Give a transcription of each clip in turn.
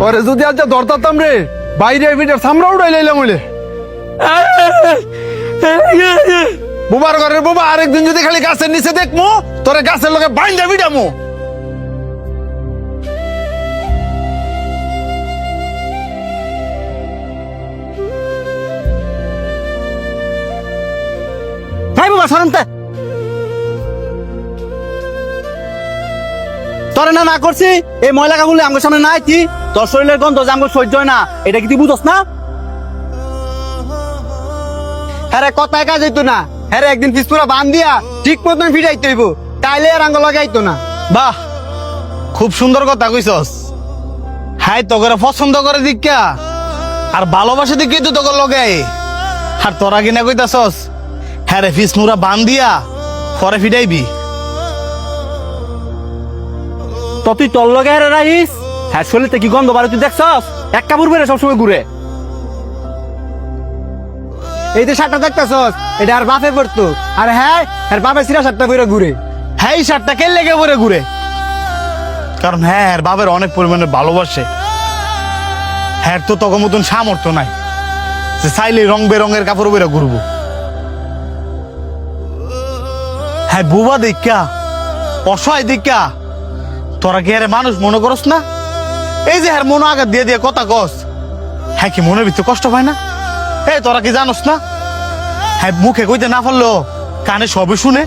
ওরে যদি আজ ধরতাম রে বাইরে ভিটার সামরা উড়াই লাইলাম হইলে বুবার ঘরের বুবা আরেকদিন যদি খালি গাছের নিচে দেখমু তোরে গাছের লগে বাইন্দা বিডামু। ভাই বাবা সরমতে তোরে না না করছি এই ময়লা কাগুলি আমার সামনে না আইতি তোর শরীরের গন্ধ যে আমার সহ্য হয় না এটা কি তুই বুঝস না? হ্যাঁ কথায় কাজ হইতো না, হ্যাঁ একদিন পিসপুরা বান দিয়া ঠিক মতন ফিরাইতে হইব, তাইলে আর আঙ্গ লাগাইতো না। বাহ খুব সুন্দর কথা কইছস। হাই তোকে পছন্দ করে দিকা আর ভালোবাসে দিকে তো তোকে লগে আর তোরা কিনা কইতাছস হ্যাঁ রে ফিস মুরা বান দিয়া পরে ফিটাইবি। তো তুই তোর লগে হেরে রাইস হ্যাঁ শরীরতে কি গন্ধ বাড়ি তুই দেখছস? এক কাপড় বেড়ে সবসময় ঘুরে এই যে শার্টটা দেখতেছস এটা আর বাপে পড়তো আর হ্যাঁ আর বাপে সিরা শার্টটা পরে ঘুরে। হ্যাঁ এই শার্টটা কে লেগে পরে ঘুরে কারণ হ্যাঁ বাবার অনেক পরিমাণে ভালোবাসে। হ্যাঁ তো তখন মতন সামর্থ্য নাই যে চাইলে রং বেরঙের কাপড় বেরো ঘুরবো। হ্যাঁ বুবা দেখা অসহায় দেখা তোরা কি আরে মানুষ মনে করস না? এই যে হ্যাঁ মনে আঘাত দিয়ে দিয়ে কথা কস হ্যাঁ কি মনের ভিতরে কষ্ট পায় না? এই তোরা কি জানোস না হ্যাঁ মুখে কইতে না পারলো কানে সবে শুনে।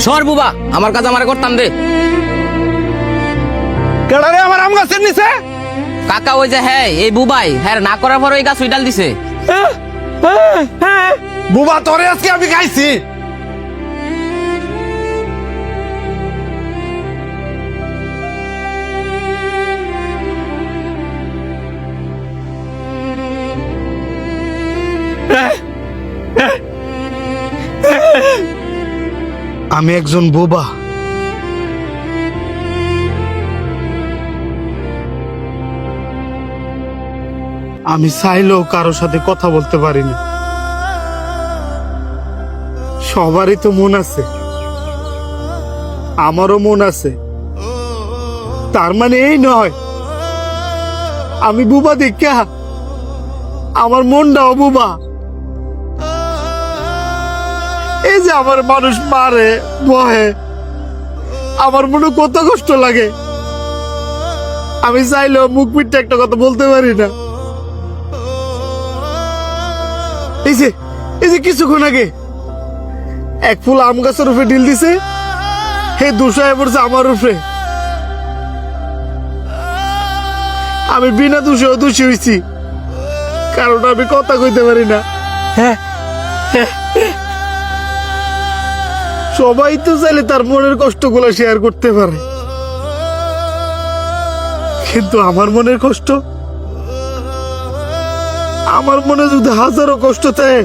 সর বুবা আমার কাজ আমারে করতাম দে। কেডা রে আমার আম গাছের নিচে? কাকা ওই যে হ্যাঁ এই বুবাই হ্যাঁ না করার পর ওই গাছ উইডাল দিছে। বুবা তোরে আজকে আমি খাইছি। আমি একজন বোবা। আমি চাইলেও কারো সাথে কথা বলতে পারি না। সবারই তো মন আছে, আমারও মন আছে। তার মানে এই নয় আমি বুবা দেখা আমার মনটাও বুবা। এই যে আমার মানুষ মারে বহে আমার মনে কত কষ্ট লাগে। আমি চাইলেও মুখ পিঠটা একটা কথা বলতে পারি না। এই যে কিছুক্ষণ আগে এক ফুল আম গাছের উপরে ঢিল দিছে, হে দুষায় পড়ছে আমার উপরে। আমি বিনা দোষেও দোষী হয়েছি কারণ আমি কথা কইতে পারি না। সবাই তো চাইলে তার মনের কষ্টগুলো শেয়ার করতে পারে, কিন্তু আমার মনের কষ্ট, আমার মনে যদি হাজারো কষ্ট থাকে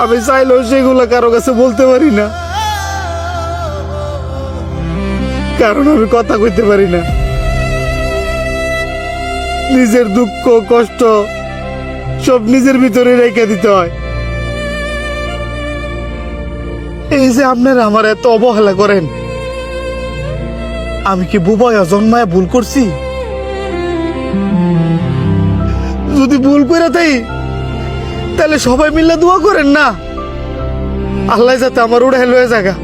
আমি চাইলেও সেগুলো কারো কাছে বলতে পারি না কারণ আমি কথা কইতে পারি না। নিজের দুঃখ কষ্ট সব নিজের ভিতরে রেখে দিতে হয়। এই যে আপনারা আমার এত অবহেলা করেন, আমি কি বুবাইয়া জন্মায় ভুল করছি? যদি ভুল করে তাই তাহলে সবাই মিলে দোয়া করেন না আল্লাহ যাতে আমার উড়ে লয়ে জায়গা।